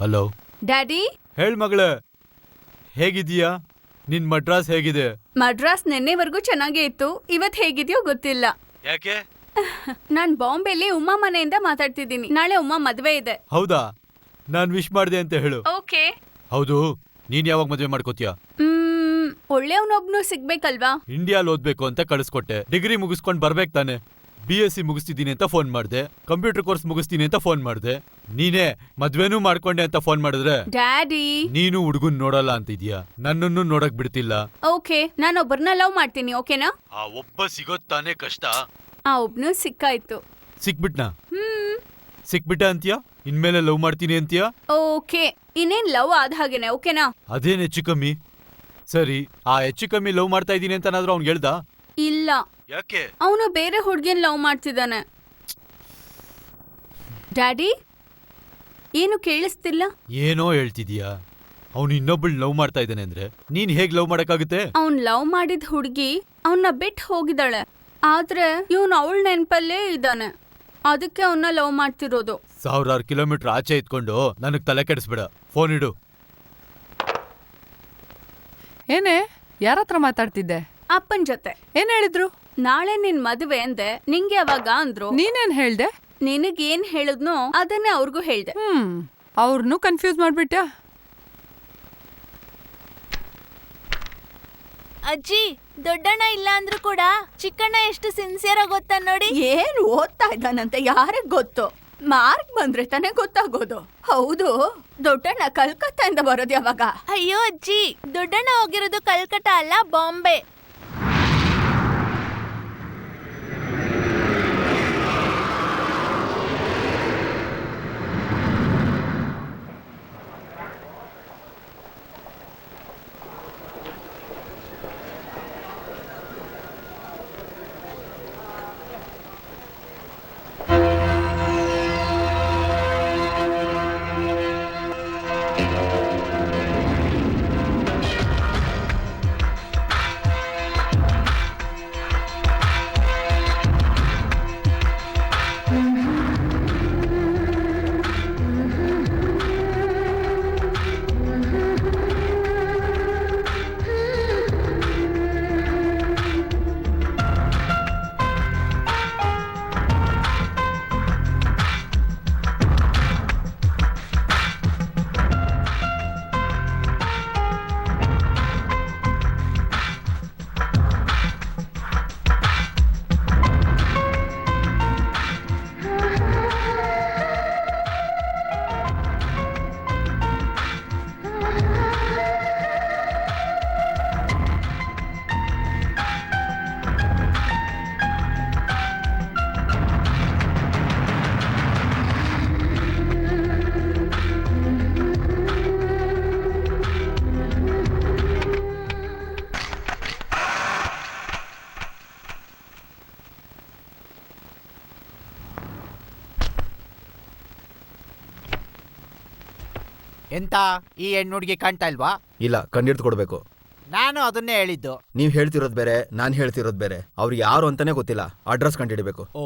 Hello daddy. ಹೇಳ್ ಮಗಳೇ, ಹೇಗಿದೀಯಾ? ನಿನ್ ಮಡ್ರಾಸ್ ಹೇಗಿದೆ? ಮಡ್ರಾಸ್ ನೆನ್ನೆವರೆಗೂ ಚೆನ್ನಾಗೇ ಇತ್ತು, ಇವತ್ ಹೇಗಿದ್ಯೋ ಗೊತ್ತಿಲ್ಲ. ಯಾಕೆ? ನಾನ್ ಬಾಂಬೆಲಿ ಉಮ್ಮಾ ಮನೆಯಿಂದ ಮಾತಾಡ್ತಿದ್ದೀನಿ. ನಾಳೆ ಉಮ್ಮಾ ಮದ್ವೆ ಇದೆ. ಹೌದಾ? ನಾನ್ ವಿಶ್ ಮಾಡ್ದೆ ಅಂತ ಹೇಳು. ಓಕೆ. ಹೌದು, ನೀನ್ ಯಾವಾಗ ಮದ್ವೆ ಮಾಡ್ಕೋತೀಯ? ಒಳ್ಳೆಯವನೊಬ್ನು ಸಿಗ್ಬೇಕಲ್ವಾ? ಇಂಡಿಯಾಲ್ ಓದ್ಬೇಕು ಅಂತ ಕಳಿಸ್ಕೊಟ್ಟೆ, ಡಿಗ್ರಿ ಮುಗಿಸ್ಕೊಂಡ್ ಬರ್ಬೇಕ್ ತಾನೆ. BSc ಮುಗಿಸ್ತಿದ್ದೀನಿ ಅಂತ ಫೋನ್ ಮಾಡ್ದೆ, ಕಂಪ್ಯೂಟರ್ ಕೋರ್ಸ್ ಮುಗಿಸ್ತೀನಿ ಅಂತ ಫೋನ್ ಮಾಡ್ದೆ. ನೀನೇ ಮದ್ವೆನೂ ಮಾಡ್ಕೊಂಡೆ ಅಂತ ಫೋನ್ ಮಾಡಿದ್ರೆ ಡ್ಯಾಡಿ, ನೀನು ಹುಡುಗನ್ ನೋಡಲ್ಲ ಅಂತಿದ್ಯಾ, ನನ್ನನ್ನು ನೋಡಕ್ ಬಿಡ್ತಿಲ್ಲ. ಓಕೆ, ನಾನೊಬ್ಬರನ್ನ ಲವ್ ಮಾಡ್ತೀನಿ, ಓಕೆನಾ? ಆ ಒಬ್ಬ ಸಿಗೋತ್ತಾನೆ ಕಷ್ಟ. ಆ ಒಬ್ನು ಸಿಕ್ಕಾಯ್ತು. ಸಿಕ್ಬಿಟ್ನಾ? ಸಿಕ್ಬಿಟ್ಟ ಅಂತೀಯಾ? ಇನ್ಮೇಲೆ ಲವ್ ಮಾಡ್ತೀನಿ ಅಂತೀಯಾ? ಓಕೆ, ಇನ್ನೇನ್ ಲವ್ ಆದ ಹಾಗೇನೆ, ಓಕೆನಾ? ಅದೇನ್ ಹೆಚ್ಚು ಕಮ್ಮಿ. ಸರಿ, ಆ ಹೆಚ್ಚು ಕಮ್ಮಿ ಲವ್ ಮಾಡ್ತಾ ಇದೀನಿ ಅಂತ ಏನಾದ್ರು ಅವ್ನ್ ಹೇಳ್ದ? ಇಲ್ಲ. ಯಾಕೆ? ಅವನು ಬೇರೆ ಹುಡ್ಗಿನ್ ಲವ್ ಮಾಡ್ತಿದ್ದಾನೆ. ಡ್ಯಾಡಿ, ಏನು ಕೇಳಿಸ್ತಿಲ್ಲ? ಏನೋ ಹೇಳ್ತಿದೀಯಾ? ಅವ್ನು ಇನ್ನೊಬ್ಬಳು ಲವ್ ಮಾಡ್ತಾ ಇದ್ದಾನೆ ಅಂದ್ರೆ ನೀನ್ ಹೇಗ್ ಲವ್ ಮಾಡಕ್ಕಾಗುತ್ತೆ? ಅವ್ನ್ ಲವ್ ಮಾಡಿದ ಹುಡ್ಗಿ ಅವನ್ನ ಬಿಟ್ಟು ಹೋಗಿದ್ದಾಳೆ, ಆದ್ರೆ ಇವನು ಅವಳ ನೆನ್ಪಲ್ಲೇ ಇದ್ದಾನೆ. ಅದಕ್ಕೆ ಅವನ್ನ ಲವ್ ಮಾಡ್ತಿರೋದು. 1000 ಕಿಲೋಮೀಟರ್ ಆಚೆ ಇದ್ಕೊಂಡು ನನಗ್ ತಲೆ ಕೆಡಿಸ್ಬೇಡ. ಫೋನ್ ಇಡು. ಏನೇ, ಯಾರತ್ರ ಮಾತಾಡ್ತಿದ್ದೆ? ಅಪ್ಪನ್ ಜೊತೆ. ಏನ್ ಹೇಳಿದ್ರು? ನಾಳೆ ನಿನ್ ಮದುವೆ ಅಂದೆ, ನಿಂಗೆ ಯಾವಾಗ ಅಂದ್ರು. ನೀನೇನ್ ಹೇಳ್ದೆ? ನಿನಗೇನ್ ಹೇಳಿದ್ನೋ ಅದನ್ನೇ ಅವ್ರಿಗೂ ಹೇಳ್ದೆ. ಅವ್ರನ್ನೂ ಕನ್ಫ್ಯೂಸ್ ಮಾಡ್ಬಿಟ್ಟ. ಅಜ್ಜಿ, ದೊಡ್ಡಣ್ಣ ಇಲ್ಲ ಅಂದ್ರೂ ಕೂಡ ಚಿಕ್ಕಣ್ಣ ಎಷ್ಟು ಸಿನ್ಸಿಯರ್ ಆಗಿ ಗೊತ್ತಾ ನೋಡಿ. ಏನ್ ಓದ್ತಾ ಇದ್ದಾನಂತೆ ಯಾರಿಗ್ ಗೊತ್ತು? ಮಾರ್ಕ್ ಬಂದ್ರೆ ತಾನೇ ಗೊತ್ತಾಗೋದು. ಹೌದು, ದೊಡ್ಡಣ್ಣ ಕಲ್ಕತ್ತಾಯಿಂದ ಬರೋದು ಯಾವಾಗ? ಅಯ್ಯೋ ಅಜ್ಜಿ, ದೊಡ್ಡಣ್ಣ ಹೋಗಿರೋದು ಕಲ್ಕಟ್ಟ ಅಲ್ಲ, ಬಾಂಬೆ. ಎಂತ ಈ ಹೆಣ್ಣುಡ್ಗಿ ಕಾಣ್ತಾ ಇಲ್ವಾ? ಇಲ್ಲ, ಕಂಡಿಡ್ದು ಕೊಡ್ಬೇಕು. ನಾನು ಅದನ್ನೇ ಹೇಳಿದ್ದು. ನೀವ್ ಹೇಳ್ತಿರೋದ್ ಬೇರೆ, ನಾನ್ ಹೇಳ್ತಿರೋದ್ ಬೇರೆ. ಅವ್ರಿಗೆ ಯಾರು ಅಂತಾನೆ ಗೊತ್ತಿಲ್ಲ, ಅಡ್ರೆಸ್ ಕಂಡಿಡಿಬೇಕು. ಓ,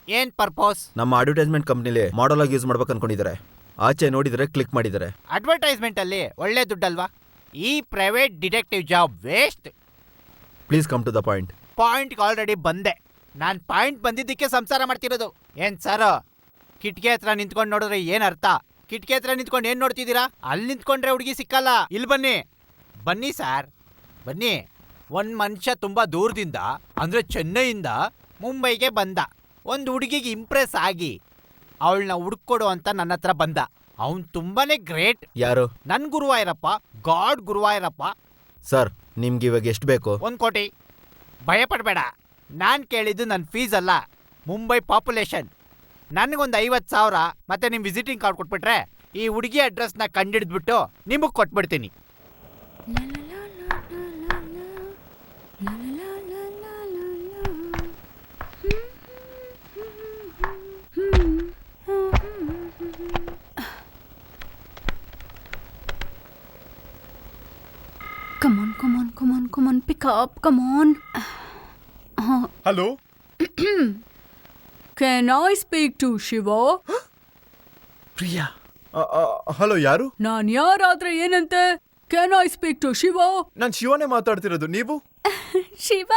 ಏನ್ ಪರ್ಪೋಸ್? ನಮ್ಮ ಅಡ್ವರ್ಟೈಸ್ಮೆಂಟ್ ಕಂಪ್ನಿಲಿ ಮಾಡಲ್ ಆಗಿ ಯೂಸ್ ಮಾಡ್ಬೇಕು ಅನ್ಕೊಂಡಿದ್ದಾರೆ. ಆಚೆ ನೋಡಿದ್ರೆ ಕ್ಲಿಕ್ ಮಾಡಿದ್ದಾರೆ. ಅಡ್ವರ್ಟೈಸ್ಮೆಂಟ್ ಅಲ್ಲಿ ಒಳ್ಳೆ ದುಡ್ಡಲ್ವಾ? ಈ private detective job waste. Please come to the point. Point already ಬಂದೆ. ನಾನ್ ಪಾಯಿಂಟ್ ಬಂದಿದ್ದಕ್ಕೆ ಸಂಸಾರ ಮಾಡ್ತಿರೋದು. ಏನ್ ಸರ್, ಕಿಟಕಿ ಹತ್ರ ನಿಂತ್ಕೊಂಡು ನೋಡಿದ್ರೆ ಏನ್ ಅರ್ಥ? ಕಿಟಕಿ ಹತ್ರ ನಿಂತ್ಕೊಂಡು ಏನ್ ನೋಡ್ತಿದ್ದೀರಾ? ಅಲ್ಲಿ ನಿಂತ್ಕೊಂಡ್ರೆ ಹುಡುಗಿ ಸಿಕ್ಕಲ್ಲ. ಇಲ್ಲಿ ಬನ್ನಿ ಬನ್ನಿ ಸರ್, ಬನ್ನಿ. ಒಂದ್ ಮನುಷ್ಯ ತುಂಬಾ ದೂರದಿಂದ ಅಂದ್ರೆ ಚೆನ್ನೈಯಿಂದ ಮುಂಬೈಗೆ ಬಂದ. ಒಂದು ಹುಡುಗಿಗೆ ಇಂಪ್ರೆಸ್ ಆಗಿ ಅವಳನ್ನ ಹುಡುಕೊಡು ಅಂತ ನನ್ನ ಹತ್ರ ಬಂದ. ಅವನ್ ತುಂಬಾನೇ ಗ್ರೇಟ್. ಯಾರು? ನನ್ ಗುರುವಾಯರಪ್ಪ, ಗಾಡ್ ಗುರುವಾಯರಪ್ಪ. ಸರ್, ನಿಮ್ಗೆ ಇವಾಗ ಎಷ್ಟು ಬೇಕು? 1 ಕೋಟಿ. ಭಯ ಪಡ್ಬೇಡ, ನಾನ್ ಕೇಳಿದ್ದು ನನ್ನ ಫೀಸ್ ಅಲ್ಲ, ಮುಂಬೈ ಪಾಪ್ಯುಲೇಷನ್. ನನ್ಗೊಂದು 50,000 ಮತ್ತೆ ನಿಮ್ ವಿಸಿಟಿಂಗ್ ಕಾರ್ಡ್ ಕೊಟ್ಬಿಟ್ರೆ ಈ ಹುಡುಗಿ ಅಡ್ರೆಸ್ನ ಕಂಡಿಡ್ದ್ಬಿಟ್ಟು ನಿಮಗ್ ಕೊಟ್ಬಿಡ್ತೀನಿ. Come on, pick up, come on. Hello? Can I speak to Shiva? Priya. Hello, ಯಾರು? ನಾನ್ ಯಾರಾದ್ರೆ ಏನಂತೆ? Can I speak to Shiva? ನಾನ್ ಶಿವನೇ ಮಾತಾಡ್ತಿರೋದು. ನೀವು? ಶಿವ.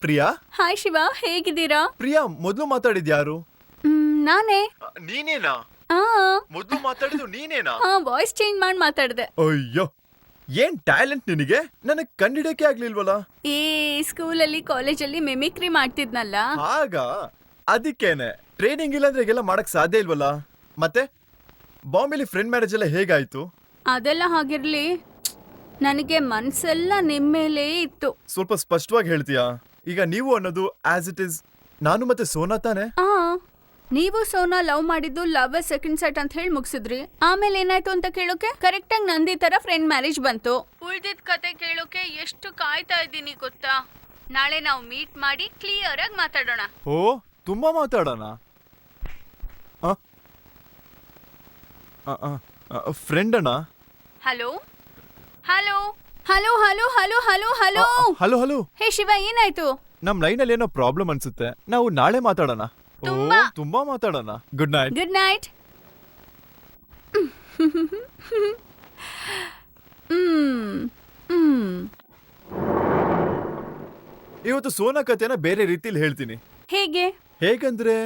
ಪ್ರಿಯಾ? ಹಾಯ್ ಶಿವ, ಹೇಗಿದ್ದೀರಾ? ಪ್ರಿಯಾ, ಮೊದ್ಲು ಮಾತಾಡಿದ್ಯಾರು? ನಾನೇ. ನೀನೇನಾ? ಆ ಮೊದ್ಲು ಮಾತಾಡಿದ್ದು ನೀನೇನಾ? ಹಾ, ವಾಯ್ಸ್ ಚೇಂಜ್ ಮಾಡಿ ಮಾತಾಡ್ದೆ. ಅಯ್ಯೋ, ಏನ್ ಟ್ಯಾಲೆಂಟ್ ನಿನಗೆ! ನನಗ್ ಕಂಡಿಡಕ್ಕೆ ಆಗ್ಲಿಲ್ವಲ್ಲ. ಏ, ಸ್ಕೂಲಲ್ಲಿ ಕಾಲೇಜಲ್ಲಿ ಮಿಮಿಕ್ರಿ ಮಾಡ್ತಿದ್ನಲ್ಲ. ಆಗ ಅದಕ್ಕೇನೆ ಟ್ರೈನಿಂಗ್ ಇಲ್ಲಾಂದ್ರೆ ಈಗೆಲ್ಲ ಮಾಡಕ್ ಸಾಧ್ಯ ಇಲ್ವಲ್ಲ. ಮತ್ತೆ ಬಾಂಬೆಲಿ ಫ್ರೆಂಡ್ ಮ್ಯಾರೇಜ್ ಎಲ್ಲ ಹೇಗಾಯ್ತು? ಅದೆಲ್ಲ ಹಾಗಿರ್ಲಿ, ನನಗೆ ಮನ್ಸೆಲ್ಲ ನಿಮ್ಮೇಲೇ ಇತ್ತು. ಸ್ವಲ್ಪ ಸ್ಪಷ್ಟವಾಗಿ ಹೇಳ್ತೀಯಾ? ಈಗ ನೀವು ಅನ್ನೋದು ಆಸ್ ಇಟ್ ಇಸ್ ನಾನು ಮತ್ತೆ ಸೋನಾ ತಾನೆ? ಆ ನೀವು ಸೋನಾ ಲವ್ ಮಾಡಿದ್ದು ಲವ್ ಸೆಕೆಂಡ್ ಸೆಟ್ ಅಂತ ಹೇಳಿ ಮುಗಿಸಿದ್ರಿ. ಆಮೇಲೆ ಏನಾಯ್ತು ಅಂತ ಕೇಳೋಕೆ ಕರೆಕ್ಟ್ ಆಗಿ ನಂದಿ ತರ ಫ್ರೆಂಡ್ ಮ್ಯಾರೇಜ್ ಬಂತು. ಉಳ್ದಿದ್ ಕತೆ ಕೇಳೋಕೆ ಎಷ್ಟು ಕಾಯ್ತಾ ಇದ್ದೀನಿ ಗೊತ್ತಾ? ನಾಳೆ ನಾವು ಮೀಟ್ ಮಾಡಿ ಕ್ಲಿಯರ್ ಆಗಿ ಮಾತಾಡೋಣ. ಓ, ತುಂಬಾ ಮಾತಾಡೋಣ. ಫ್ರೆಂಡ್ ಅಣ್ಣ. Hello hello hello hello hello hello hello hello hello. Hey Shiva, ಏನಾಯ್ತು? ನಮ್ ಲೈನ್ ಅಲ್ಲಿ ಏನೋ ಪ್ರಾಬ್ಲಮ್ ಅನ್ಸುತ್ತೆ. ನಾವು ನಾಳೆ ಮಾತಾಡೋಣ. ಓ, ತುಂಬಾ. ತುಂಬಾ ಮಾತಾಡೋಣ. Good night. Good night. ಇವತ್ತು ಸೋನಾ ಕತೆನ ಬೇರೆ ರೀತಿಲಿ ಹೇಳ್ತೀನಿ. ಹೇಗೆ? ಹೇಗಂದ್ರೆ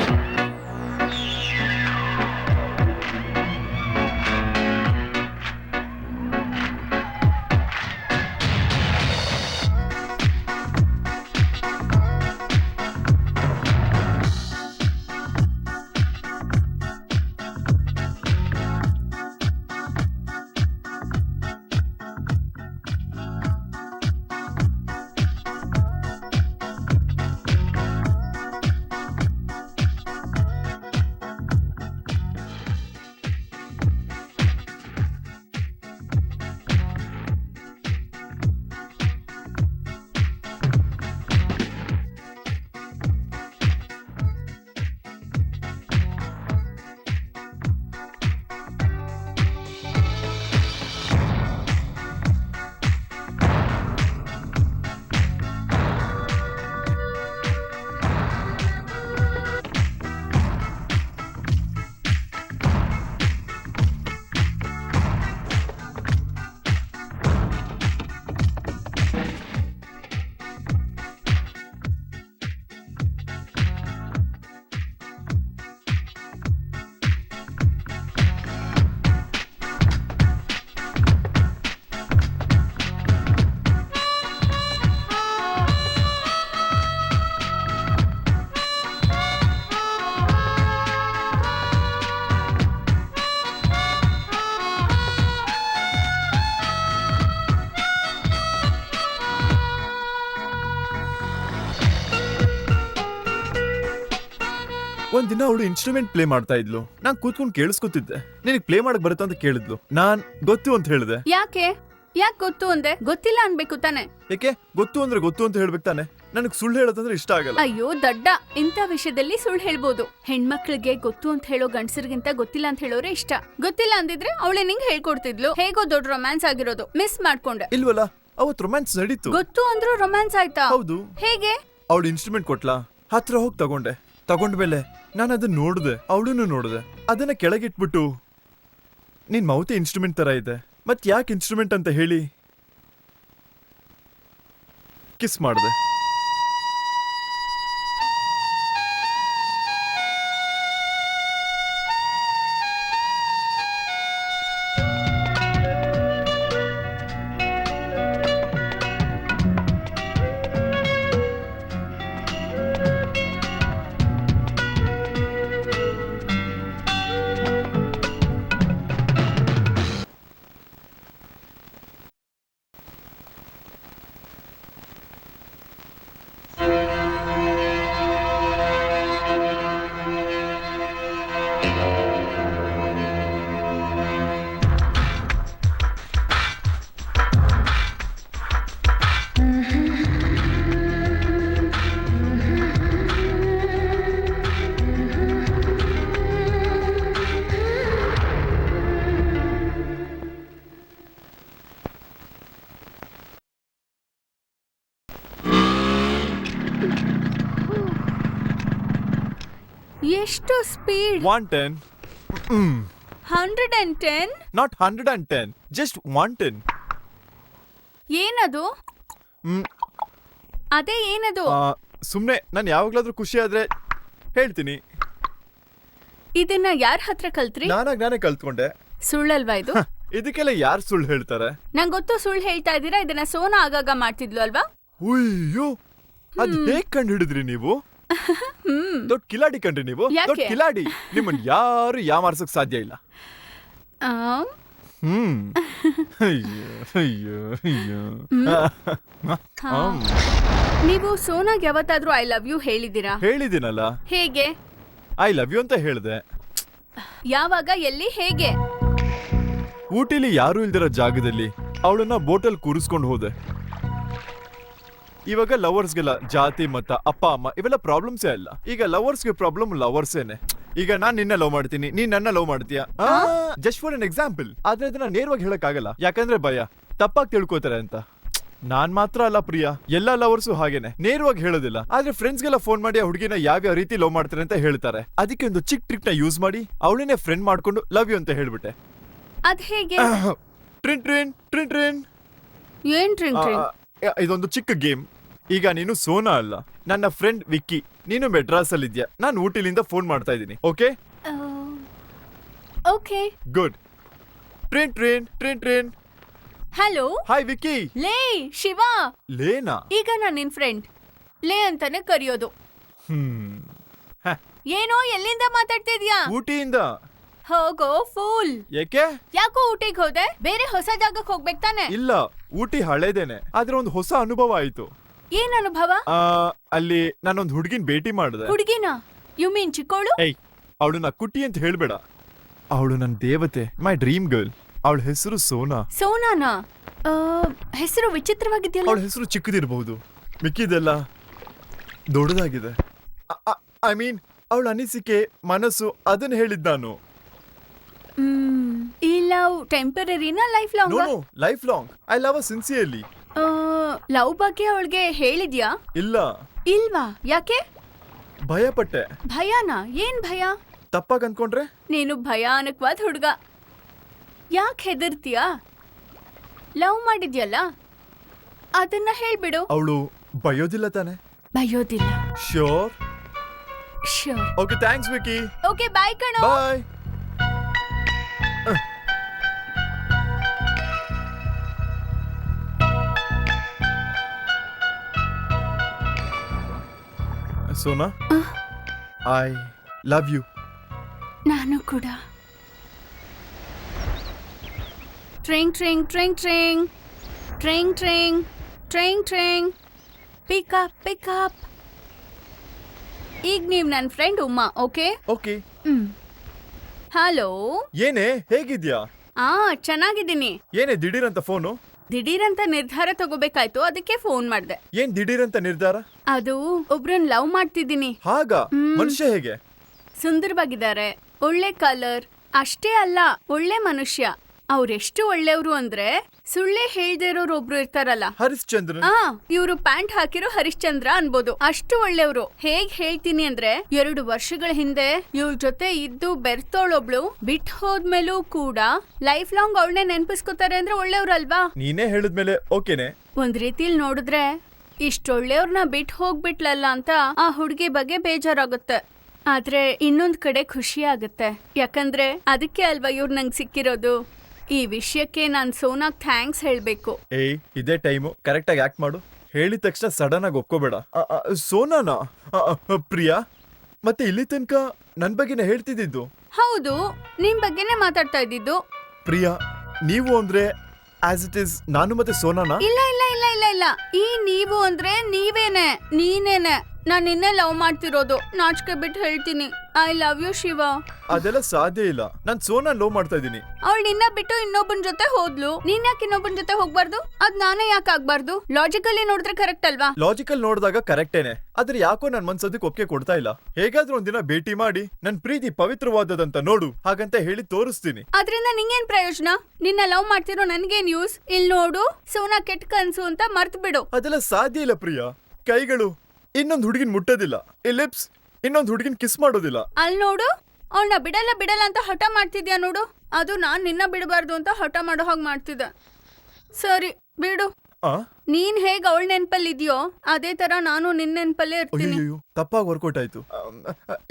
ಒಂದಿನ ಅವಳು ಇನ್ಸ್ಟ್ರೂಮೆಂಟ್ ಪ್ಲೇ ಮಾಡ್ತಾ ಇದ್ಲು. ನಾನ್ ಕೂತ್ಕೊಂಡು ಕೇಳಿಸ್ಕೊತಿದ್ದೆ. ನಿನಗೆ ಪ್ಲೇ ಮಾಡಕ್ ಬರುತ್ತಾ ಅಂತ ಕೇಳಿದ್ಲು. ನಾನ್ ಗೊತ್ತು ಅಂತ ಹೇಳಿದೆ. ಯಾಕೆ ಗೊತ್ತು ಅಂದೆ? ಗೊತ್ತಿಲ್ಲ ಅನ್ಬೇಕು ತಾನೆ? ಯಾಕೆ? ಗೊತ್ತು ಅಂದ್ರೆ ಗೊತ್ತು ಅಂತ ಹೇಳ್ಬೇಕು ತಾನೆ. ನನಗ್ ಸುಳ್ಳು ಹೇಳೋದಂದ್ರೆ ಇಷ್ಟ ಆಗಲ್ಲ. ಅಯ್ಯೋ ದಡ್ಡ, ಇಂಥ ವಿಷಯದಲ್ಲಿ ಸುಳ್ಳು ಹೇಳ್ಬೋದು. ಹೆಣ್ಮಕ್ಳಿಗೆ ಗೊತ್ತು ಅಂತ ಹೇಳೋ ಗಂಡಸರಿಗಿಂತ ಗೊತ್ತಿಲ್ಲ ಅಂತ ಹೇಳೋರೆ ಇಷ್ಟ. ಗೊತ್ತಿಲ್ಲ ಅಂದಿದ್ರೆ ಅವಳೆ ನಿಂಗೆ ಹೇಳ್ಕೊಡ್ತಿದ್ಲು. ಹೇಗೋ ದೊಡ್ಡ ರೊಮ್ಯಾನ್ಸ್ ಆಗಿರೋದು ಮಿಸ್ ಮಾಡ್ಕೊಂಡೆ. ಇಲ್ವಲ್ಲ, ಅವತ್ ರೊಮ್ಯಾನ್ಸ್ ನಡೀತು. ಗೊತ್ತು ಅಂದ್ರೂ ರೊಮ್ಯಾನ್ಸ್ ಆಯ್ತಾ? ಹೌದು. ಹೇಗೆ? ಅವಳು ಇನ್ಸ್ಟ್ರೂಮೆಂಟ್ ಕೊಟ್ಲಾ, ಹತ್ರ ಹೋಗಿ ತಗೊಂಡ್ಮೇಲೆ ನಾನು ಅದನ್ನ ನೋಡಿದೆ, ಅವಳನ್ನು ನೋಡಿದೆ. ಅದನ್ನ ಕೆಳಗಿಟ್ಬಿಟ್ಟು ನಿನ್ ಮೌತೆ ಇನ್ಸ್ಟ್ರೂಮೆಂಟ್ ತರ ಇದೆ, ಮತ್ ಯಾಕೆ ಇನ್ಸ್ಟ್ರೂಮೆಂಟ್ ಅಂತ ಹೇಳಿ ಕಿಸ್ ಮಾಡಿದೆ. ಎಷ್ಟು ಸ್ಪೀಡ್! 110. 110? Not 110, just 110. ಏನದು? ಹ್ಮ್. ಅದೇ ಏನದು? ಸುಮ್ನೆ ನಾನು ಯಾವಾಗ್ಲಾದ್ರೂ ಖುಷಿ ಆದ್ರೆ ಹೇಳ್ತೀನಿ. ಇದನ್ನ ಯಾರ ಹತ್ರ ಕಲ್ತ್ರಿ? ನಾನೇ ಕಲ್ತ್ಕೊಂಡೆ. ಸುಳ್ಳಲ್ವಾ ಇದು? ಇದಕ್ಕೆಲ್ಲ ಯಾರು ಸುಳ್ಳು ಹೇಳ್ತಾರೆ? ನಂಗ್ ಗೊತ್ತು ಸುಳ್ಳು ಹೇಳ್ತಾ ಇದ್ದೀರಾ. ಇದನ್ನ ಸೋನಾ ಆಗಾಗ ಮಾಡ್ತಿದ್ಲು ಅಲ್ವಾ? ಅಯ್ಯೋ, ಅದ್ ಹೇಗ್ ಕಂಡು ಹಿಡಿದ್ರಿ ನೀವು? ದೊಡ್ಡ ಕಿಲಾಡಿ ಕಂಡ್ರಿ ನೀವು, ಯಾಕೆ? ದೊಡ್ಡ ಕಿಲಾಡಿ. ನಿಮ್ಮನ್ ಯಾರು ಯಾಮಾರ್ಸಕ್ ಸಾಧ್ಯ ಇಲ್ಲ. ಆ, ಅಯ್ಯೋ. ಹಾ. ನೀವು ಸೋನಾಗ್ ಯಾವತ್ತಾದ್ರೂ ಐ ಲವ್ ಯು ಹೇಳಿದ್ದೀರಾ? ಹೇಳಿದಿನಲ್ಲ, ಹೇಗೆ? ಐ ಲವ್ ಯು ಅಂತ ಹೇಳ್ದೆ. ಯಾವಾಗ, ಎಲ್ಲಿ, ಹೇಗೆ? ಊಟಿಲಿ ಯಾರು ಇಲ್ದಿರೋ ಜಾಗದಲ್ಲಿ ಅವಳನ್ನ ಬೋಟಲ್ ಕೂರಿಸ್ಕೊಂಡು ಹೋದೆ. ಇವಾಗ ಲವರ್ಸ್ಗೆಲ್ಲ ಜಾತಿ ಮತ ಅಪ್ಪ ಅಮ್ಮ ಇವೆಲ್ಲ ಪ್ರಾಬ್ಲಮ್ಸೇ ಅಲ್ಲ. ಈಗ ಲವರ್ಸ್ಗೆ ಪ್ರಾಬ್ಲಮ್ ಲವರ್ಸೇನೆ. ಈಗ ನಾನ್ ನಿನ್ನ ಲವ್ ಮಾಡ್ತೀನಿ, ನೀನ್ ನನ್ನ ಲವ್ ಮಾಡ್ತೀಯ, ಜಸ್ಟ್ ಫಾರ್ ಅನ್ ಎಕ್ಸಾಂಪಲ್. ಆದ್ರೆ ಅದನ್ನ ನೇರವಾಗಿ ಹೇಳಕ್ ಆಗಲ್ಲ, ಯಾಕಂದ್ರೆ ಭಯ ತಪ್ಪಾಗಿ ತಿಳ್ಕೊತಾರೆ ಅಂತ. ನಾನ್ ಮಾತ್ರ ಅಲ್ಲ ಪ್ರಿಯಾ, ಎಲ್ಲಾ ಲವರ್ಸು ಹಾಗೇನೆ, ನೇರವಾಗಿ ಹೇಳೋದಿಲ್ಲ. ಆದ್ರೆ ಫ್ರೆಂಡ್ಸ್ಗೆಲ್ಲ ಫೋನ್ ಮಾಡಿ ಆ ಹುಡುಗಿನ ಯಾವ್ಯಾವ ರೀತಿ ಲವ್ ಮಾಡ್ತಾರೆ ಅಂತ ಹೇಳ್ತಾರೆ. ಅದಕ್ಕೆ ಒಂದು ಚಿಕ್ಕ ಟ್ರಿಕ್ ನ ಯೂಸ್ ಮಾಡಿ ಅವಳನ್ನೇ ಫ್ರೆಂಡ್ ಮಾಡ್ಕೊಂಡು ಲವ್ ಯು ಅಂತ ಹೇಳ್ಬಿಟ್ಟೆ. ಅದ್ ಹೇಗೆ? ಟ್ರಿನ್ ಟ್ರಿನ್ ಟ್ರಿನ್ ಟ್ರಿನ್. ಏನ್ ಟ್ರಿಂಗ್ ಟ್ರಿಂಗ್? ಇದೊಂದು ಚಿಕ್ಕ ಗೇಮ್. ಈಗ ನೀನು ಸೋನಾ ಅಲ್ಲ, ನನ್ನ ಫ್ರೆಂಡ್ ವಿಕ್ಕಿ. ನೀನು ಮೆಡ್ರಾಸ್ ಅಲ್ಲಿ ಇದ್ಯಾ, ನಾನು ಊಟಿಲಿಂದ ಫೋನ್ ಮಾಡ್ತಾ ಇದ್ದೀನಿ. Okay okay. ಗುಡ್. ಟ್ರಿನ್ ಟ್ರಿನ್ ಟ್ರಿನ್ ಟ್ರಿನ್. ಹಲೋ. ಹಾಯ್ ವಿಕ್ಕಿ. ಲೇ ಶಿವ. ಲೇನಾ? ಈಗ ನಾನ್ ನಿನ್ ಫ್ರೆಂಡ್. ಲೇ ಅಂತಾನೆ ಕರೆಯೋದು. ಏನೋ ಎಲ್ಲಿಂದ ಮಾತಾಡ್ತಿದ್ಯಾ? ಊಟಿಯಿಂದ. ಹೋಗೋ ಫೂಲ್. ಏಕೆ? ಯಾಕೋ ಊಟಿಗೆ ಹೋದೆ? ಬೇರೆ ಹೊಸ ಜಾಗಕ್ಕೆ ಹೋಗ್ಬೇಕು ತಾನೆ? ಇಲ್ಲ, ಊಟಿ ಹಳೇದೇನೆ, ಆದ್ರೆ ಒಂದು ಹೊಸ ಅನುಭವ ಆಯ್ತು. ಏನ್ ಅನುಭವ? ಅಲ್ಲಿ ನಾನೊಂದು ಹುಡುಗಿನ ಭೇಟಿ ಮಾಡಿದೆ. ಹುಡುಗಿನ? ಯು ಮೀನ್ ಚಿಕ್ಕೋಳು? ಏಯ್, ಅವಳನ್ನ ಕುಟ್ಟಿ ಅಂತ ಹೇಳ್ಬೇಡ. ಅವಳು ನನ್ನ ದೇವತೆ, ಮೈ ಡ್ರೀಮ್ ಗರ್ಲ್. ಅವಳ ಹೆಸರು ಸೋನಾ. ಸೋನಾನಾ? ಹೆಸರು ವಿಚಿತ್ರವಾಗಿದೆಯಲ್ಲ. ಅವಳ ಹೆಸರು ಚಿಕ್ಕದಿರಬಹುದು, ಮಿಕ್ಕಿದೆಲ್ಲ ದೊಡ್ಡದಾಗಿದೆ. ಐ ಮೀನ್ ಅವಳ ಅನಿಸಿಕೆ, ಮನಸ್ಸು, ಅದನ್ನ ಹೇಳಿದ್ ನಾನು. ಈ ಲವ್ ಟೆಂಪರರಿನಾ life long? No, life long. I love ಅ ಸಿನ್ಸಿಯರ್ಲಿ. ಲವ್ ಬಗ್ಗೆ ಅವಳಿಗೆ ಹೇಳಿದ್ಯಾ? ಇಲ್ಲ. ಇಲ್ವಾ? ಯಾಕೆ? ಭಯಪಟ್ಟೆ. ಭಯನಾ? ಏನ್ ಭಯ? ತಪ್ಪಾಗಿ ಅನ್ಕೊಂಡ್ರೆ? ನೀನು ಭಯಾನಕವಾದ ಹುಡುಗ. ಯಾಕೆ ಹೆದರ್ತೀಯಾ? ಲವ್ ಮಾಡಿದ್ಯಲ್ಲ, ಅದನ್ನ ಹೇಳ್ಬಿಡು. ಅವಳು ಬಯೋದಿಲ್ಲ ತಾನೆ? ಬಯೋದಿಲ್ಲ. Sure. Sure. Okay, thanks Vicky. Okay, bye ಕಣೋ. Bye. Sona, I love you. ನಾನು ಕೂಡ. ಟ್ರಿಂಗ್ ಟ್ರಿಂಗ್ ಟ್ರಿಂಗ್ ಟ್ರಿಂಗ್ ಟ್ರಿಂಗ್ ಟ್ರಿಂಗ್ ಟ್ರಿಂಗ್ ಟ್ರಿಂಗ್. Pick up pick up. ಈಗ ನೀವು ನನ್ನ friend Uma, okay? Okay. Hello. ಏನೇ, ಹೇಗಿದ್ಯಾ? ಚೆನ್ನಾಗಿದ್ದೀನಿ. ಏನೇ ದಿಢೀರಂತ ಫೋನು? ದಿಢೀರಂತ ನಿರ್ಧಾರ ತಗೋಬೇಕಾಯ್ತು, ಅದಕ್ಕೆ ಫೋನ್ ಮಾಡ್ದೆ. ಏನ್ ದಿಢೀರಂತ ನಿರ್ಧಾರ? ಅದು ಒಬ್ರನ್ ಲವ್ ಮಾಡ್ತಿದ್ದೀನಿ. ಹಾಗ? ಮನುಷ್ಯ ಹೇಗೆ? ಸುಂದರವಾಗಿದ್ದಾರೆ, ಒಳ್ಳೆ ಕಲರ್, ಅಷ್ಟೇ ಅಲ್ಲ ಒಳ್ಳೆ ಮನುಷ್ಯ. ಅವ್ರೆಷ್ಟು ಒಳ್ಳೆಯವರು ಅಂದ್ರೆ ಸುಳ್ಳೇ ಹೇಳ್ದೇ ಇರೋರು ಒಬ್ರು ಇರ್ತಾರಲ್ಲ, ಹರಿಶ್ಚಂದ್ರನ್. ಇವ್ರು ಪ್ಯಾಂಟ್ ಹಾಕಿರೋ ಹರಿಶ್ಚಂದ್ರ ಅನ್ಬೋದು, ಅಷ್ಟು ಒಳ್ಳೆಯವರು. ಹೇಗ್ ಹೇಳ್ತೀನಿ ಅಂದ್ರೆ 2 ವರ್ಷಗಳ ಹಿಂದೆ ಇವ್ರ ಜೊತೆ ಇದ್ದು ಬೆರ್ತೋಳೊಬ್ಳು ಬಿಟ್ ಹೋದ್ಮೇಲೂ ಕೂಡ ಲೈಫ್ ಲಾಂಗ್ ಅವಳನ್ನೇ ನೆನ್ಪಿಸ್ಕೋತಾರೆ ಅಂದ್ರೆ ಒಳ್ಳೆಯವ್ರಲ್ವಾ? ನೀನೇ ಹೇಳಿದ್ಮೇಲೆ ಓಕೆನೆ. ಒಂದ್ ರೀತಿಲ್ ನೋಡಿದ್ರೆ ಇಷ್ಟೊಳ್ಳೆಯವ್ರನ್ನ ಬಿಟ್ ಹೋಗ್ಬಿಟ್ಲಲ್ಲ ಅಂತ ಆ ಹುಡುಗಿ ಬಗ್ಗೆ ಬೇಜಾರಾಗುತ್ತೆ. ಆದ್ರೆ ಇನ್ನೊಂದ್ ಕಡೆ ಖುಷಿ ಆಗುತ್ತೆ, ಯಾಕಂದ್ರೆ ಅದಕ್ಕೆ ಅಲ್ವಾ ಇವ್ರು ನಂಗೆ ಸಿಕ್ಕಿರೋದು. ಈ ವಿಷಯಕ್ಕೆ ನಾನ್ ಸೋನಾಗ್ ಥ್ಯಾಂಕ್ಸ್ ಹೇಳ್ಬೇಕು. ಏಯ್, ಇದೇ ಟೈಮು, ಕರೆಕ್ಟ್ ಆಗಿ ಆಕ್ಟ್ ಮಾಡು. ಹೇಳಿದ ತಕ್ಷಣ ಸಡನ್ ಆಗಿ ಒಪ್ಕೋಬೇಡ. ಸೋನಾನಾ? ಪ್ರಿಯಾ, ಮತ್ತೆ ಇಲ್ಲಿ ತನಕ ನನ್ ಬಗ್ಗೆನೇ ಹೇಳ್ತಿದ್ದು? ಹೌದು, ನಿಮ್ ಬಗ್ಗೆನೇ ಮಾತಾಡ್ತಾ ಇದ್ದಿದ್ದು. ಪ್ರಿಯಾ, ನೀವು ಅಂದ್ರೆ ಆಸ್ ಇಟ್ ಇಸ್ ನಾನು ಮತ್ತೆ ಸೋನಾನಾ? ಇಲ್ಲ ಇಲ್ಲ ಇಲ್ಲ ಇಲ್ಲ ಇಲ್ಲ, ಈ ನೀವು ಅಂದ್ರೆ ನೀವೇನೆ, ನೀನೇನೆ. ನಾನ್ ನಿನ್ನೆ ಲವ್ ಮಾಡ್ತಿರೋದು, ನಾಚಿಕೆ ಬಿಟ್ಟು ಹೇಳ್ತೀನಿ. I love you Shiva. ಅದೆಲ್ಲ ಸಾಧ್ಯ ಇಲ್ಲ, ನಾನ್ ಸೋನಾ ಲವ್ ಮಾಡ್ತಾ ಇದ್ದೀನಿ. ಅವಳು ನಿನ್ನ ಬಿಟ್ಟು ಇನ್ನೊಬ್ಬನ ಜೊತೆ ಹೋದ್ಲು, ನೀನ್ ಯಾಕೆ ಇನ್ನೊಬ್ಬನ ಜೊತೆ ಹೋಗ್ಬಾರ್ದು? ಅದ್ ನಾನೇ ಯಾಕೆ ಆಗ್ಬಾರ್ದು? ಲಾಜಿಕಲಿ ನೋಡಿದ್ರೆ ಕರೆಕ್ಟ್ ಅಲ್ವಾ? ಲಾಜಿಕಲ್ ನೋಡಿದಾಗ ಕರೆಕ್ಟೇನೆ, ಆದ್ರೆ ಯಾಕೋ ನನ್ ಮನ್ಸದಕ್ಕೆ ಒಪ್ಪಿಗೆ ಕೊಡ್ತಾ ಇಲ್ಲ. ಹೇಗಾದ್ರೂ ಒಂದಿನ ಭೇಟಿ ಮಾಡಿ ನನ್ ಪ್ರೀತಿ ಪವಿತ್ರವಾದದಂತ ನೋಡು, ಹಾಗಂತ ಹೇಳಿ ತೋರಿಸ್ತೀನಿ. ಅದ್ರಿಂದ ನಿಂಗೇನ್ ಪ್ರಯೋಜನ? ನಿನ್ನ ಲವ್ ಮಾಡ್ತಿರೋ ನನ್ಗೇನ್ ಯೂಸ್? ಇಲ್ ನೋಡು, ಸೋನಾ ಕೆಟ್ಟ ಕನ್ಸು ಅಂತ ಮರ್ತ್ ಬಿಡು. ಅದೆಲ್ಲ ಸಾಧ್ಯ ಇಲ್ಲ ಪ್ರಿಯಾ. ಕೈಗಳು ಇನ್ನೊಂದ್ ಹುಡುಗಿನ ಮುಟ್ಟೋದಿಲ್ಲ, ಈ ಲಿಪ್ಸ್ ಇನ್ನೊಂದ್ ಹುಡುಗಿನ ಕಿಸ್ ಮಾಡೋದಿಲ್ಲ. ಅಲ್ ನೋಡು, ಅವಳನ್ನ ಬಿಡಲ್ಲ ಬಿಡಲ್ಲ ಅಂತ ಹಠ ಮಾಡ್ತಿದ್ಯಾ ನೋಡು, ಅದು ನಾನ್ ನಿನ್ನ ಬಿಡಬಾರ್ದು ಅಂತ ಹಠ ಮಾಡೋ ಹಾಗೆ ಮಾಡ್ತಿದ್ದೆ. ಸರಿ ಬಿಡು. ಆ ನೀನ್ ಹೇಗ್ ಅವಳ ನೆನ್ಪಲ್ಲಿ ಇದೆಯೋ ಅದೇ ತರ ನಾನು ನಿನ್ನ ನೆನ್ಪಲ್ಲೇ ಇರ್ತೀನಿ. ಅಯ್ಯೋ ತಪ್ಪಾಗಿ ವರ್ಕೌಟ್ ಆಯ್ತು.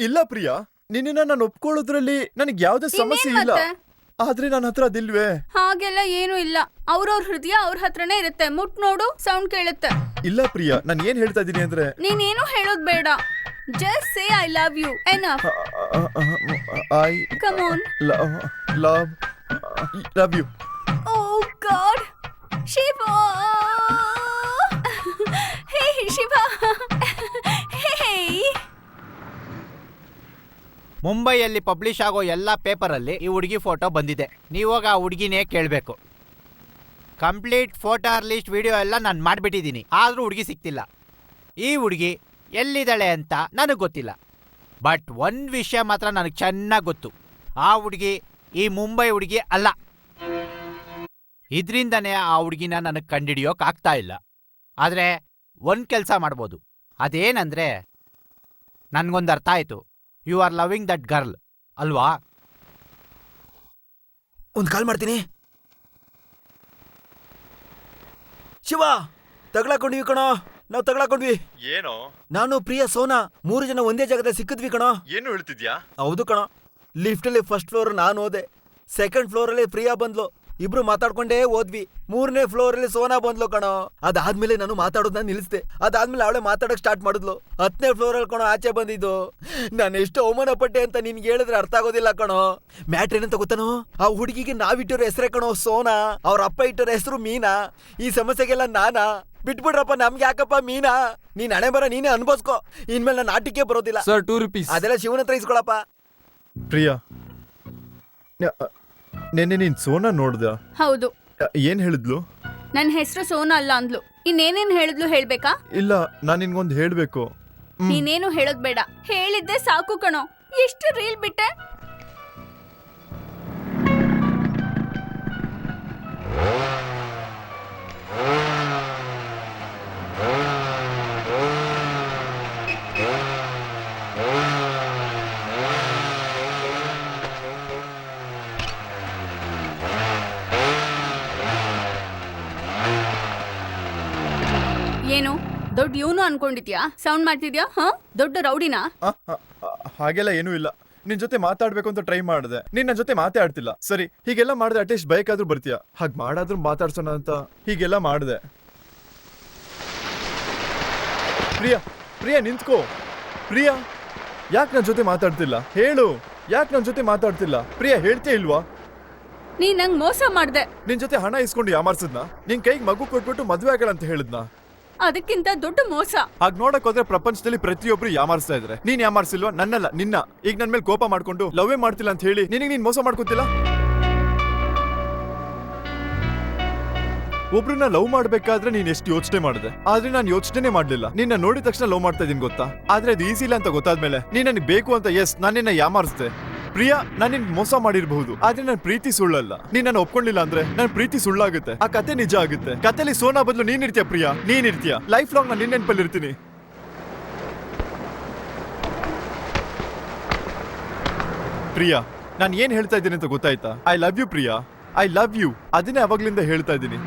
ಇಲ್ಲ ಪ್ರಿಯಾ, ನಿನ್ನ ನಾನು ಒಪ್ಕೊಳ್ಳೋದ್ರಲ್ಲಿ ನನಗೆ ಯಾವುದೇ ಸಮಸ್ಯೆ ಇನ್ನೇನ್ ಇಲ್ಲ. ಮತ್ತೆ? ಆದ್ರೆ ನನ್ನ ಹತ್ರ ಅದಿಲ್ವೇ? ಹಾಗೆಲ್ಲ ಏನು ಇಲ್ಲ. ಅವ್ರವ್ರ ಹೃದಯ ಅವ್ರ ಹತ್ರನೇ ಇರುತ್ತೆ. ಮುಟ್ ನೋಡು, ಸೌಂಡ್ ಕೇಳುತ್ತೆ. ಇಲ್ಲ ಪ್ರಿಯಾ, ನಾನು ಏನ್ ಹೇಳ್ತಾ ಇದ್ದೀನಿ ಅಂದ್ರೆ ನೀನೇನು ಹೇಳೋದ್ ಬೇಡ. Just say I love you. Enough. I come on. Love you. Oh God. Shiva. ಹೇ ಶಿವಾ. ಹೇ. ಮುಂಬೈಯಲ್ಲಿ ಪಬ್ಲಿಷ್ ಆಗೋ ಎಲ್ಲ ಪೇಪರಲ್ಲಿ ಈ ಹುಡುಗಿ ಫೋಟೋ ಬಂದಿದೆ. ನೀವಾಗ ಆ ಹುಡುಗಿನೇ ಕೇಳಬೇಕು. ಕಂಪ್ಲೀಟ್ ಫೋಟೋ ಲಿಸ್ಟ್ ವಿಡಿಯೋ ಎಲ್ಲ ನಾನು ಮಾಡಿಬಿಟ್ಟಿದ್ದೀನಿ, ಆದರೂ ಹುಡುಗಿ ಸಿಗ್ತಿಲ್ಲ. ಈ ಹುಡುಗಿ ಎಲ್ಲಿದ್ದಾಳೆ ಅಂತ ನನಗೆ ಗೊತ್ತಿಲ್ಲ. ಬಟ್ ಒಂದು ವಿಷಯ ಮಾತ್ರ ನನಗೆ ಚೆನ್ನಾಗಿ ಗೊತ್ತು, ಆ ಹುಡುಗಿ ಈ ಮುಂಬೈ ಹುಡುಗಿ ಅಲ್ಲ. ಇದರಿಂದನೇ ಆ ಹುಡುಗಿನ ನನಗೆ ಕಂಡಿಡಿಯೋಕ್ಕಾಗ್ತಾ ಇಲ್ಲ. ಆದರೆ ಒಂದು ಕೆಲಸ ಮಾಡ್ಬೋದು. ಅದೇನಂದರೆ, ನನಗೊಂದು ಅರ್ಥ ಆಯಿತು. You are loving that girl ಅಲ್ವಾ? ಒಂದು ಕಾಲ್ ಮಾಡ್ತೀನಿ. ಶಿವ, ತಗ್ಲಾಕೊಂಡ್ವಿ ಕಣೋ. ನಾವು ತಗ್ಲಾಕೊಂಡ್ವಿ. ಏನೋ? ನಾನು ಪ್ರಿಯಾ ಸೋನಾ 3 ಜನ ಒಂದೇ ಜಾಗದಲ್ಲಿ ಸಿಕ್ಕಿದ್ವಿ ಕಣೋ. ಏನು ಹೇಳ್ತಿದ್ಯಾ? ಹೌದು ಕಣೋ. ಲಿಫ್ಟಲ್ಲಿ ಫಸ್ಟ್ ಫ್ಲೋರ್ ನಾನು ಹೋದೆ, ಸೆಕೆಂಡ್ ಫ್ಲೋರಲ್ಲಿ ಪ್ರಿಯಾ ಬಂದ್ಲು. ಇಬ್ರು ಮಾತಾಡ್ಕೊಂಡೇ ಹೋದ್ವಿ. 3ನೇ ಫ್ಲೋರಲ್ಲಿ ಸೋನಾ ಬಂದ್ಲು ಕಣೋ. ಅದಾದ್ಮೇಲೆ ನಾನು ಮಾತಾಡೋದನ್ನ ನಿಲ್ಲಿಸ್ದೆ. ಅದಾದ್ಮೇಲೆ ಅವಳೆ ಮಾತಾಡಕ್ ಸ್ಟಾರ್ಟ್ ಮಾಡಿದ್ಲು. 10ನೇ ಫ್ಲೋರಲ್ಲಿ ಕಣೋ ಆಚೆ ಬಂದಿದ್ದು. ನಾನು ಎಷ್ಟು ಅವಮಾನ ಪಟ್ಟೆ ಅಂತ ನಿನ್ಗೆ ಹೇಳಿದ್ರೆ ಅರ್ಥ ಆಗೋದಿಲ್ಲ ಕಣೋ. ಮ್ಯಾಟ್ರ್ ಏನಂತ ಗೊತ್ತಾನೋ? ಆ ಹುಡುಗಿಗೆ ನಾವಿಟ್ಟಿರೋ ಹೆಸರೇ ಕಣೋ ಸೋನಾ, ಅವ್ರ ಅಪ್ಪ ಇಟ್ಟಿರೋ ಹೆಸರು ಮೀನಾ. ಈ ಸಮಸ್ಯೆಗೆಲ್ಲ ನಾನಾ? ಬಿಟ್ಬಿಡ್ರಪ್ಪ, ನಮ್ಗೆ ಯಾಕಪ್ಪ ಮೀನಾ? ನೀನ್ ಹಣೆ ಬರ ನೀನೇ ಅನ್ಭವಿಸ್ಕೋ. ಇನ್ಮೇಲೆ ನಾನು ಆಟಿಕೆ ಬರೋದಿಲ್ಲ. Sir 2 rupees. ಅದೆಲ್ಲ ಶಿವನ ಹತ್ರ ಇಸ್ಕೊಳಪ್ಪ. ಪ್ರಿಯಾ, ನೆನ್ನೆ ನೀನ್ ಸೋನಾ ನೋಡ್ದ? ಹೌದು. ಏನ್ ಹೇಳಿದ್ಲು? ನನ್ನ ಹೆಸರು ಸೋನಾ ಅಲ್ಲ ಅಂದ್ಲು. ಇನ್ನೇನೇನ್ ಹೇಳಿದ್ಲು ಹೇಳ್ಬೇಕಾ? ಇಲ್ಲ, ನಾನ್ ನಿನ್ಗೊಂದು ಹೇಳ್ಬೇಕು. ನೀನೇನು ಹೇಳೋದ್ ಬೇಡ. ಹೇಳಿದ್ದೆ ಸಾಕು ಕಣೋ. ಎಷ್ಟು ರೀಲ್ ಬಿಟ್ಟೆ? ಏನು ದೊಡ್ಡ ಇವನು ಅನ್ಕೊಂಡಿದ್ಯಾ? ಸೌಂಡ್ ಮಾಡ್ತಿದ್ಯಾ? ದೊಡ್ಡ ರೌಡಿನಾ? ಹಾಗೆಲ್ಲ ಏನೂ ಇಲ್ಲ. ನಿನ್ ಜೊತೆ ಮಾತಾಡ್ಬೇಕು ಅಂತ ಟ್ರೈ ಮಾಡಿದೆ, ನೀನ್ ನನ್ನ ಜೊತೆ ಮಾತೇ ಆಡ್ತಿಲ್ಲ. ಸರಿ, ಹೀಗೆಲ್ಲ ಮಾಡಿದ್ರೆ ಅಟ್ಲೀಸ್ಟ್ ಬೇಕಾದ್ರೂ ಬರ್ತೀಯ. ಹಾಗೆ ಮಾಡಾದ್ರೂ ಮಾತಾಡ್ಸೋಣ ಅಂತ ಹೀಗೆಲ್ಲ ಮಾಡಿದೆ. ಪ್ರಿಯಾ, ಪ್ರಿಯಾ ನಿಂತ್ಕೋ. ಪ್ರಿಯಾ, ಯಾಕೆ ನನ್ನ ಜೊತೆ ಮಾತಾಡ್ತಿಲ್ಲ? ಹೇಳು, ಯಾಕೆ ನನ್ನ ಜೊತೆ ಮಾತಾಡ್ತಿಲ್ಲ? ಪ್ರಿಯಾ, ಹೇಳ್ತೇ ಇಲ್ವಾ? ನೀ ನಂಗ್ ಮೋಸ ಮಾಡ್ದೆ. ನಿನ್ ಜೊತೆ ಹಣ ಇಸ್ಕೊಂಡು ಯಾಮಾರ್ಸದ್ನ? ನಿನ್ ಕೈಗೆ ಮಗು ಕೊಟ್ಬಿಟ್ಟು ಮದ್ವೆ ಆಗಲ್ಲ ಅಂತ ಹೇಳಿದ್ನಾ? ಅದಕ್ಕಿಂತ ದೊಡ್ಡ ಮೋಸ. ಹಾಗೆ ನೋಡಕ್ ಹೋದ್ರೆ ಪ್ರಪಂಚದಲ್ಲಿ ಪ್ರತಿಯೊಬ್ರು ಯಾಮಾರಿಸ್ತಾ ಇದ್ರೆ, ನೀನ್ ಯಾಮಾರಿಸಿಲ್ವಾ? ನನ್ನಲ್ಲ, ನಿನ್ನ. ಈಗ ನನ್ ಮೇಲೆ ಕೋಪ ಮಾಡ್ಕೊಂಡು ಲವ್ವೇ ಮಾಡ್ತಿಲ್ಲ ಅಂತ ಹೇಳಿ ನಿನಗೆ ನೀನ್ ಮೋಸ ಮಾಡ್ಕೊತಿಲ್ಲ? ಒಬ್ರನ್ನ ಲವ್ ಮಾಡ್ಬೇಕಾದ್ರೆ ನೀನ್ ಎಷ್ಟು ಯೋಚನೆ ಮಾಡಿದೆ, ಆದ್ರೆ ನಾನು ಯೋಚನೆ ಮಾಡ್ಲಿಲ್ಲ. ನಿನ್ನ ನೋಡಿದ ತಕ್ಷಣ ಲವ್ ಮಾಡ್ತಾ ಇದೀನಿ ಗೊತ್ತಾ? ಆದ್ರೆ ಅದು ಈಸಿ ಇಲ್ಲ ಅಂತ ಗೊತ್ತಾದ್ಮೇಲೆ ನೀನ್ ನನಗೆ ಬೇಕು ಅಂತ ಎಸ್ ನಾನು ನಿನ್ನ ಯಾಮಾರಿಸ್ದೆ. ಪ್ರಿಯಾ, ನಾನು ನಿನ್ ಮೋಸ ಮಾಡಿರಬಹುದು, ಆದ್ರೆ ನನ್ನ ಪ್ರೀತಿ ಸುಳ್ಳಲ್ಲ. ನೀನ್ ನನ್ನ ಒಪ್ಕೊಂಡಿಲ್ಲ ಅಂದ್ರೆ ನನ್ನ ಪ್ರೀತಿ ಸುಳ್ಳಾಗುತ್ತೆ. ಆ ಕತೆ ನಿಜ ಆಗುತ್ತೆ. ಕತೆಲಿ ಸೋನಾ ಬದಲು ನೀನ್ ಇರ್ತೀಯ ಪ್ರಿಯಾ, ನೀನ್ ಇರ್ತೀಯ. ಲೈಫ್ ಲಾಂಗ್ ನಾನು ನಿನ್ನ ನೆನಪಲ್ಲಿ ಇರ್ತೀನಿ. ಪ್ರಿಯಾ, ನಾನು ಏನ್ ಹೇಳ್ತಾ ಇದ್ದೀನಿ ಅಂತ ಗೊತ್ತಾಯ್ತಾ? I love you Priya, I love you. ಅದನ್ನೇ ಅವಾಗ್ಲಿಂದ ಹೇಳ್ತಾ ಇದ್ದೀನಿ.